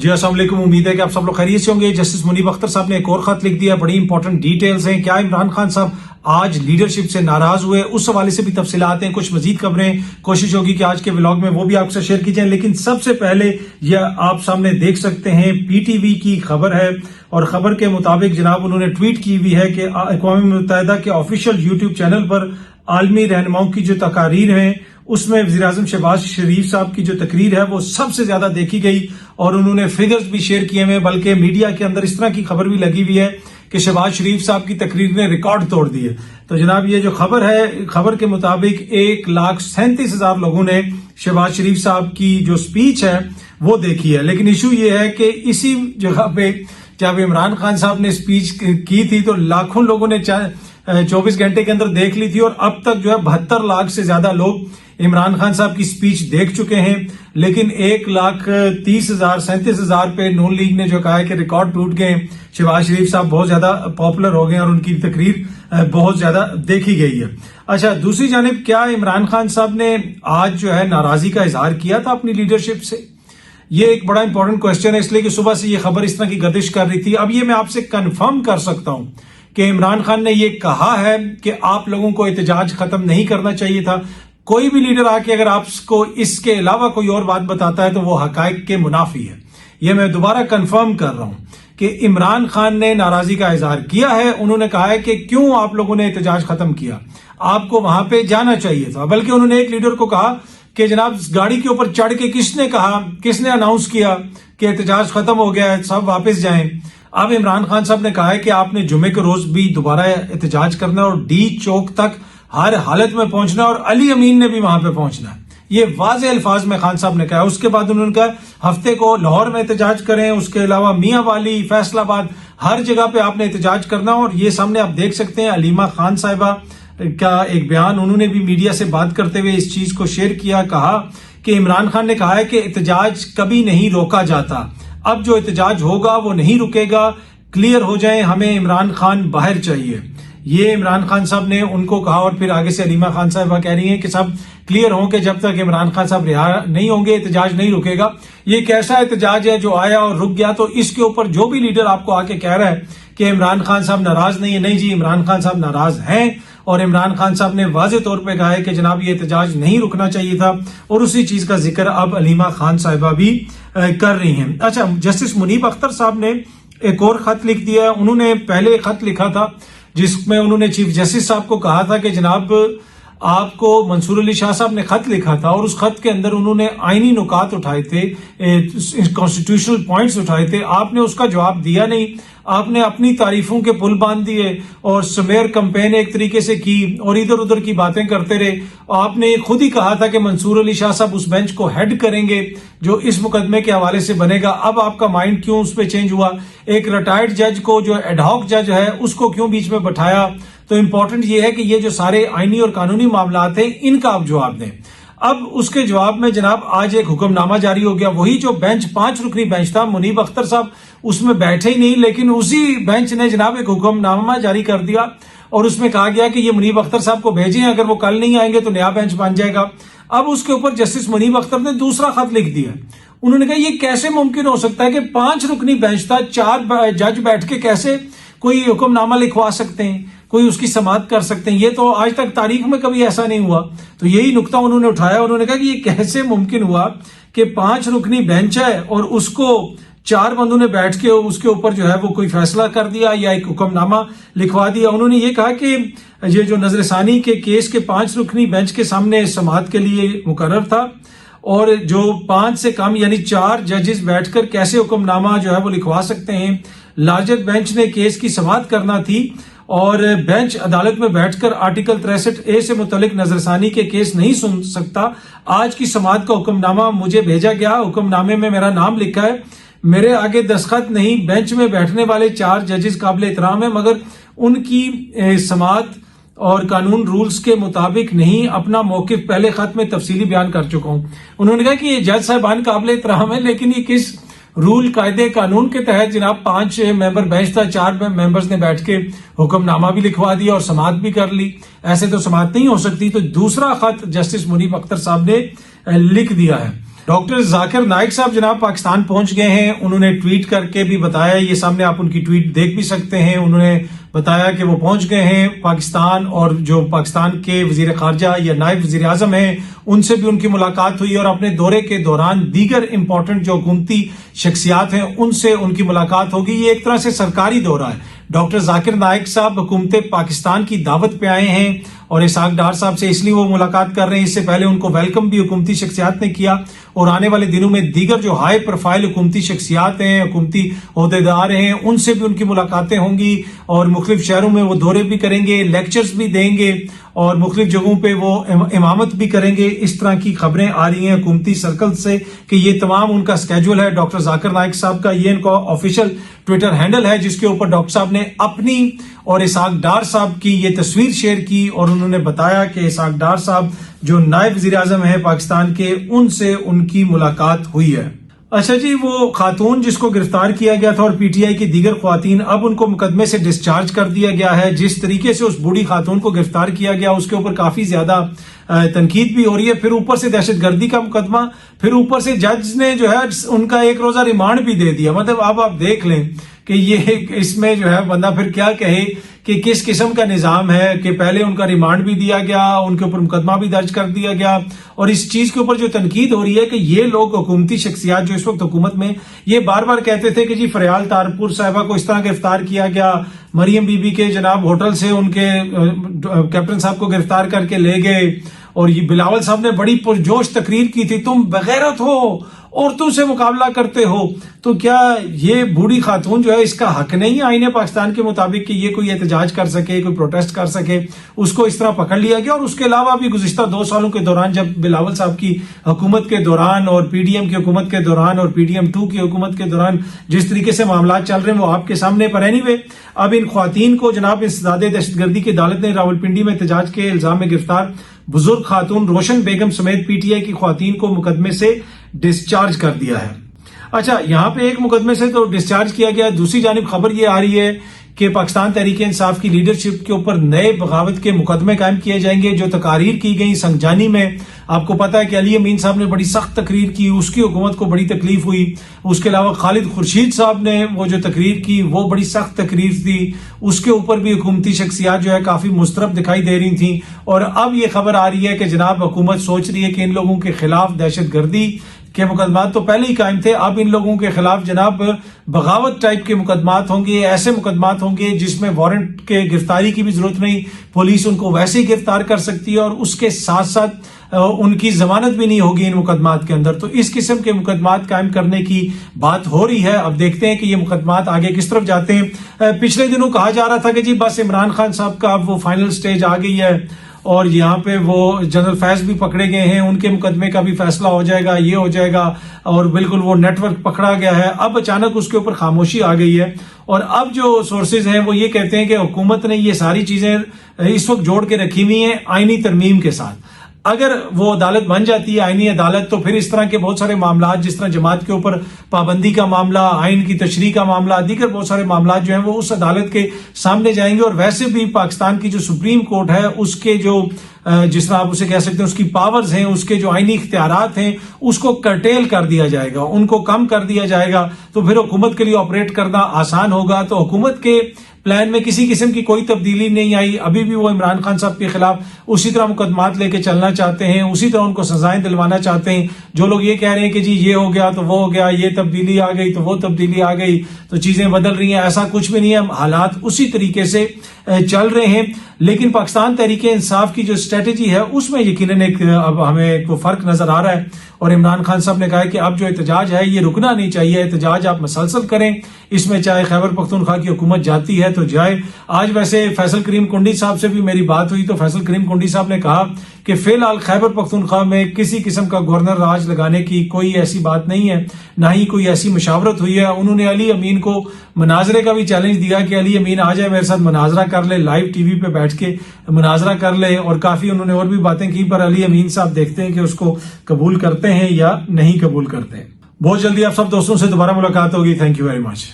جی السلام علیکم، امید ہے کہ آپ سب لوگ خیریت سے ہوں گے۔ جسٹس منیب اختر صاحب نے ایک اور خط لکھ دیا، بڑی انپورٹنٹ ڈیٹیلز ہیں۔ کیا عمران خان صاحب آج لیڈرشپ سے ناراض ہوئے؟ اس حوالے سے بھی تفصیلات ہیں، کچھ مزید خبریں کوشش ہوگی کہ آج کے ولاگ میں وہ بھی آپ سے شیئر کی جائیں۔ لیکن سب سے پہلے یہ آپ سامنے دیکھ سکتے ہیں پی ٹی وی کی خبر ہے، اور خبر کے مطابق جناب انہوں نے ٹویٹ کی ہوئی ہے کہ اقوام متحدہ کے آفیشیل یوٹیوب چینل پر عالمی رہنماؤں کی جو تقاریر ہیں اس میں وزیراعظم شہباز شریف صاحب کی جو تقریر ہے وہ سب سے زیادہ دیکھی گئی، اور انہوں نے فگرز بھی شیئر کیے ہوئے، بلکہ میڈیا کے اندر اس طرح کی خبر بھی لگی ہوئی ہے کہ شہباز شریف صاحب کی تقریر نے ریکارڈ توڑ دیے۔ تو جناب یہ جو خبر ہے، خبر کے مطابق 1,37,000 لوگوں نے شہباز شریف صاحب کی جو سپیچ ہے وہ دیکھی ہے۔ لیکن ایشو یہ ہے کہ اسی جگہ پہ جب عمران خان صاحب نے سپیچ کی تھی تو لاکھوں لوگوں نے 24 گھنٹے کے اندر دیکھ لی تھی، اور اب تک جو ہے 72 لاکھ سے زیادہ لوگ عمران خان صاحب کی سپیچ دیکھ چکے ہیں۔ لیکن 1,30,000 پہ نون لیگ نے جو کہا ہے کہ ریکارڈ ٹوٹ گئے، شہباز شریف صاحب بہت زیادہ پاپولر ہو گئے اور ان کی تقریر بہت زیادہ دیکھی گئی ہے۔ اچھا، دوسری جانب کیا عمران خان صاحب نے آج جو ہے ناراضی کا اظہار کیا تھا اپنی لیڈرشپ سے؟ یہ ایک بڑا امپورٹنٹ کوسچن ہے، اس لیے کہ صبح سے یہ خبر اس طرح کی گردش کر رہی تھی۔ اب یہ میں آپ سے کنفرم کر سکتا ہوں کہ عمران خان نے یہ کہا ہے کہ آپ لوگوں کو احتجاج ختم نہیں کرنا چاہیے تھا۔ کوئی بھی لیڈر آ کے اگر آپ کو اس کے علاوہ کوئی اور بات بتاتا ہے تو وہ حقائق کے منافی ہے۔ یہ میں دوبارہ کنفرم کر رہا ہوں کہ عمران خان نے ناراضی کا اظہار کیا ہے۔ انہوں نے کہا ہے کہ کیوں آپ لوگوں نے احتجاج ختم کیا، آپ کو وہاں پہ جانا چاہیے تھا۔ بلکہ انہوں نے ایک لیڈر کو کہا کہ جناب گاڑی کے اوپر چڑھ کے کس نے کہا، کس نے اناؤنس کیا کہ احتجاج ختم ہو گیا ہے، سب واپس جائیں۔ اب عمران خان صاحب نے کہا ہے کہ آپ نے جمعے کے روز بھی دوبارہ احتجاج کرنا اور ڈی چوک تک ہر حالت میں پہنچنا، اور علی امین نے بھی وہاں پہ پہنچنا ہے۔ یہ واضح الفاظ میں خان صاحب نے کہا۔ اس کے بعد انہوں نے کہا ہفتے کو لاہور میں احتجاج کریں، اس کے علاوہ میاں والی، فیصل آباد، ہر جگہ پہ آپ نے احتجاج کرنا۔ اور یہ سامنے آپ دیکھ سکتے ہیں علیمہ خان صاحبہ کا ایک بیان، انہوں نے بھی میڈیا سے بات کرتے ہوئے اس چیز کو شیئر کیا، کہا کہ عمران خان نے کہا ہے کہ احتجاج کبھی نہیں روکا جاتا، اب جو احتجاج ہوگا وہ نہیں رکے گا، کلیئر ہو جائیں، ہمیں عمران خان باہر چاہیے۔ یہ عمران خان صاحب نے ان کو کہا، اور پھر آگے سے علیمہ خان صاحبہ کہہ رہی ہیں کہ سب کلیئر ہوں کہ جب تک عمران خان صاحب رہا نہیں ہوں گے احتجاج نہیں رکے گا۔ یہ ایک ایسا احتجاج ہے جو آیا اور رک گیا، تو اس کے اوپر جو بھی لیڈر آپ کو آ کے کہہ رہا ہے کہ عمران خان صاحب ناراض نہیں ہے، نہیں جی، عمران خان صاحب ناراض ہیں، اور عمران خان صاحب نے واضح طور پہ کہا ہے کہ جناب یہ احتجاج نہیں رکنا چاہیے تھا، اور اسی چیز کا ذکر اب علیمہ خان صاحبہ بھی کر رہی ہیں۔ اچھا، جسٹس منیب اختر صاحب نے ایک اور خط لکھ دیا ہے۔ انہوں نے پہلے خط لکھا تھا جس میں انہوں نے چیف جسٹس صاحب کو کہا تھا کہ جناب آپ کو منصور علی شاہ صاحب نے خط لکھا تھا، اور اس خط کے اندر انہوں نے آئینی نکات اٹھائے تھے، کانسٹیٹیوشنل پوائنٹس اٹھائے تھے، آپ نے اس کا جواب دیا نہیں۔ آپ نے اپنی تعریفوں کے پل باندھ دیے اور سمیر کمپین ایک طریقے سے کی اور ادھر ادھر کی باتیں کرتے رہے۔ آپ نے خود ہی کہا تھا کہ منصور علی شاہ صاحب اس بینچ کو ہیڈ کریں گے جو اس مقدمے کے حوالے سے بنے گا۔ اب آپ کا مائنڈ کیوں اس پہ چینج ہوا؟ ایک ریٹائرڈ جج کو، جو ایڈ ہاک جج ہے، اس کو کیوں بیچ میں بٹھایا؟ تو امپورٹنٹ یہ ہے کہ یہ جو سارے آئینی اور قانونی معاملات ہیں ان کا آپ جواب دیں۔ اب اس کے جواب میں جناب آج ایک حکم نامہ جاری ہو گیا، وہی جو بینچ 5 رکنی بینچ تھا، منیب اختر صاحب اس میں بیٹھے ہی نہیں، لیکن اسی بینچ نے جناب ایک حکم نامہ جاری کر دیا، اور اس میں کہا گیا کہ یہ منیب اختر صاحب کو بھیجیں، اگر وہ کل نہیں آئیں گے تو نیا بینچ بن جائے گا۔ اب اس کے اوپر جسٹس منیب اختر نے دوسرا خط لکھ دیا۔ انہوں نے کہا یہ کیسے ممکن ہو سکتا ہے کہ 5 رکنی بینچ تھا، 4 جج بیٹھ کے کیسے کوئی حکم نامہ لکھوا سکتے ہیں، کوئی اس کی سماعت کر سکتے ہیں؟ یہ تو آج تک تاریخ میں کبھی ایسا نہیں ہوا۔ تو یہی نقطہ انہوں نے اٹھایا، انہوں نے کہا کہ یہ کیسے ممکن ہوا کہ 5 رکنی بینچ ہے اور اس کو 4 بندوں نے بیٹھ کے اس کے اوپر جو ہے وہ کوئی فیصلہ کر دیا یا ایک حکم نامہ لکھوا دیا۔ انہوں نے یہ کہا کہ یہ جو نظر ثانی کے کیس کے 5 رکنی بینچ کے سامنے سماعت کے لیے مقرر تھا، اور جو 5 سے کم یعنی 4 ججز بیٹھ کر کیسے حکم نامہ جو ہے وہ لکھوا سکتے ہیں؟ لارجر بینچ نے کیس کی سماعت کرنا تھی، اور بینچ عدالت میں بیٹھ کر آرٹیکل 63A سے متعلق نظر ثانی کے کیس نہیں سن سکتا۔ آج کی سماعت کا حکم نامہ مجھے بھیجا گیا، حکم نامے میں میرا نام لکھا ہے، میرے آگے دستخط نہیں۔ بینچ میں بیٹھنے والے 4 ججز قابل احترام ہیں، مگر ان کی سماعت اور قانون رولز کے مطابق نہیں، اپنا موقف پہلے خط میں تفصیلی بیان کر چکا ہوں۔ انہوں نے کہا کہ یہ جج صاحبان قابل احترام ہیں، لیکن یہ کس رول قاعدے قانون کے تحت جناب 5 ممبر بینچ تھا، 4 ممبرز نے بیٹھ کے حکم نامہ بھی لکھوا دیا اور سماعت بھی کر لی، ایسے تو سماعت نہیں ہو سکتی۔ تو دوسرا خط جسٹس منیب اختر صاحب نے لکھ دیا ہے۔ ڈاکٹر ذاکر نائک صاحب جناب پاکستان پہنچ گئے ہیں. انہوں نے ٹویٹ کر کے بھی بتایا, یہ سامنے آپ ان کی ٹویٹ دیکھ بھی سکتے ہیں. انہوں نے بتایا کہ وہ پہنچ گئے ہیں پاکستان, اور جو پاکستان کے وزیر خارجہ یا نائب وزیر اعظم ہیں ان سے بھی ان کی ملاقات ہوئی, اور اپنے دورے کے دوران دیگر امپورٹنٹ جو حکومتی شخصیات ہیں ان سے ان کی ملاقات ہوگی. یہ ایک طرح سے سرکاری دورہ ہے. ڈاکٹر ذاکر نائک صاحب حکومت پاکستان کی دعوت پہ آئے ہیں, اور اسحاق ڈار صاحب سے اس لیے وہ ملاقات کر رہے ہیں. اس سے پہلے ان کو ویلکم بھی حکومتی شخصیات نے کیا, اور آنے والے دنوں میں دیگر جو ہائی پروفائل حکومتی شخصیات ہیں, حکومتی عہدیدار ہیں, ان سے بھی ان کی ملاقاتیں ہوں گی, اور مختلف شہروں میں وہ دورے بھی کریں گے, لیکچرز بھی دیں گے, اور مختلف جگہوں پہ وہ امامت بھی کریں گے. اس طرح کی خبریں آ رہی ہیں حکومتی سرکل سے کہ یہ تمام ان کا اسکیجول ہے. ڈاکٹر ذاکر نائک صاحب کا یہ ان کا آفیشیل ٹویٹر ہینڈل ہے, جس کے اوپر ڈاکٹر صاحب نے اپنی اور اسحاق ڈار صاحب کی یہ تصویر شیئر کی, اور انہوں نے بتایا کہ اسحاق ڈار صاحب جو نائب وزیر اعظم ہیں پاکستان کے, ان سے ان کی ملاقات ہوئی ہے. اچھا جی, وہ خاتون جس کو گرفتار کیا گیا تھا اور پی ٹی آئی کی دیگر خواتین, اب ان کو مقدمے سے ڈسچارج کر دیا گیا ہے. جس طریقے سے اس بوڑھی خاتون کو گرفتار کیا گیا اس کے اوپر کافی زیادہ تنقید بھی ہو رہی ہے. پھر اوپر سے دہشت گردی کا مقدمہ, پھر اوپر سے جج نے جو ہے ان کا 1 روزہ ریمانڈ بھی دے دیا. مطلب اب آپ دیکھ لیں کہ یہ اس میں جو ہے بندہ پھر کیا کہے کہ کس قسم کا نظام ہے کہ پہلے ان کا ریمانڈ بھی دیا گیا, ان کے اوپر مقدمہ بھی درج کر دیا گیا, اور اس چیز کے اوپر جو تنقید ہو رہی ہے کہ یہ لوگ حکومتی شخصیات جو اس وقت حکومت میں, یہ بار بار کہتے تھے کہ جی فریال تارپور صاحبہ کو اس طرح گرفتار کیا گیا, مریم بی بی کے جناب ہوٹل سے ان کے کیپٹن صاحب کو گرفتار کر کے لے گئے, اور یہ بلاول صاحب نے بڑی پرجوش تقریر کی تھی, تم بغیرت ہو, عورتوں سے مقابلہ کرتے ہو. تو کیا یہ بوڑھی خاتون جو ہے اس کا حق نہیں ہے آئین پاکستان کے مطابق کہ یہ کوئی احتجاج کر سکے, کوئی پروٹیسٹ کر سکے؟ اس کو اس طرح پکڑ لیا گیا. اور اس کے علاوہ بھی گزشتہ 2 سالوں کے دوران جب بلاول صاحب کی حکومت کے دوران اور پی ڈی ایم کی حکومت کے دوران اور پی ڈی ایم 2 کی حکومت کے دوران جس طریقے سے معاملات چل رہے ہیں وہ آپ کے سامنے پر. اینی وے, اب ان خواتین کو جناب انسداد دہشت گردی کی عدالت نے راولپنڈی میں احتجاج کے الزام میں گرفتار بزرگ خاتون روشن بیگم سمیت پی ٹی آئی کی خواتین کو مقدمے سے ڈسچارج کر دیا ہے. اچھا, یہاں پہ ایک مقدمے سے تو ڈسچارج کیا گیا, دوسری جانب خبر یہ آ رہی ہے کہ پاکستان تحریک انصاف کی لیڈرشپ کے اوپر نئے بغاوت کے مقدمے قائم کیے جائیں گے. جو تقاریر کی گئی سنگجانی میں, آپ کو پتا ہے کہ علی امین صاحب نے بڑی سخت تقریر کی, اس کی حکومت کو بڑی تکلیف ہوئی. اس کے علاوہ خالد خورشید صاحب نے وہ جو تقریر کی وہ بڑی سخت تقریر تھی, اس کے اوپر بھی حکومتی شخصیات جو ہے کافی مضطرب دکھائی دے رہی تھیں. اور اب یہ خبر آ رہی ہے کہ جناب حکومت سوچ رہی ہے کہ ان لوگوں کے خلاف دہشت گردی کے مقدمات تو پہلے ہی قائم تھے, اب ان لوگوں کے خلاف جناب بغاوت ٹائپ کے مقدمات ہوں گے, ایسے مقدمات ہوں گے جس میں وارنٹ کے گرفتاری کی بھی ضرورت نہیں, پولیس ان کو ویسے ہی گرفتار کر سکتی ہے, اور اس کے ساتھ ساتھ ان کی ضمانت بھی نہیں ہوگی ان مقدمات کے اندر. تو اس قسم کے مقدمات قائم کرنے کی بات ہو رہی ہے. اب دیکھتے ہیں کہ یہ مقدمات آگے کس طرف جاتے ہیں. پچھلے دنوں کہا جا رہا تھا کہ جی بس عمران خان صاحب کا اب وہ فائنل سٹیج آ گئی ہے, اور یہاں پہ وہ جنرل فیض بھی پکڑے گئے ہیں, ان کے مقدمے کا بھی فیصلہ ہو جائے گا, یہ ہو جائے گا, اور بالکل وہ نیٹ ورک پکڑا گیا ہے. اب اچانک اس کے اوپر خاموشی آ گئی ہے, اور اب جو سورسز ہیں وہ یہ کہتے ہیں کہ حکومت نے یہ ساری چیزیں اس وقت جوڑ کے رکھی ہوئی ہیں آئینی ترمیم کے ساتھ. اگر وہ عدالت بن جاتی ہے آئینی عدالت, تو پھر اس طرح کے بہت سارے معاملات جس طرح جماعت کے اوپر پابندی کا معاملہ, آئین کی تشریح کا معاملہ, دیگر بہت سارے معاملات جو ہیں وہ اس عدالت کے سامنے جائیں گے. اور ویسے بھی پاکستان کی جو سپریم کورٹ ہے اس کے جو جس طرح آپ اسے کہہ سکتے ہیں اس کی پاورز ہیں, اس کے جو آئینی اختیارات ہیں, اس کو کرٹیل کر دیا جائے گا, ان کو کم کر دیا جائے گا. تو پھر حکومت کے لیے آپریٹ کرنا آسان ہوگا. تو حکومت کے پلان میں کسی قسم کی کوئی تبدیلی نہیں آئی. ابھی بھی وہ عمران خان صاحب کے خلاف اسی طرح مقدمات لے کے چلنا چاہتے ہیں, اسی طرح ان کو سزائیں دلوانا چاہتے ہیں. جو لوگ یہ کہہ رہے ہیں کہ جی یہ ہو گیا تو وہ ہو گیا, یہ تبدیلی آ گئی تو وہ تبدیلی آ گئی, تو چیزیں بدل رہی ہیں, ایسا کچھ بھی نہیں ہے. حالات اسی طریقے سے چل رہے ہیں. لیکن پاکستان تحریک انصاف کی جو اسٹریٹجی ہے اس میں یقیناً اب ہمیں ایک فرق نظر آ رہا ہے. اور عمران خان صاحب نے کہا کہ اب جو احتجاج ہے یہ رکنا نہیں چاہیے, احتجاج آپ مسلسل کریں, اس میں چاہے خیبر پختونخوا کی حکومت جاتی ہے تو جائے. آج ویسے فیصل کریم کنڈی صاحب سے بھی میری بات ہوئی, تو فیصل کریم کنڈی صاحب نے کہا کہ فی الحال خیبر پختونخوا میں کسی قسم کا گورنر راج لگانے کی کوئی ایسی بات نہیں ہے, نہ ہی کوئی ایسی مشاورت ہوئی ہے. انہوں نے علی امین کو مناظرے کا بھی چیلنج دیا کہ علی امین آ جائے میرے ساتھ مناظرہ کر لے, لائیو ٹی وی پہ بیٹھ کے مناظرہ کر لے, اور کافی انہوں نے اور بھی باتیں کی, پر علی امین صاحب دیکھتے ہیں کہ اس کو قبول کرتے ہیں یا نہیں قبول کرتے ہیں. بہت جلدی آپ سب دوستوں سے دوبارہ ملاقات ہوگی. Thank you very much.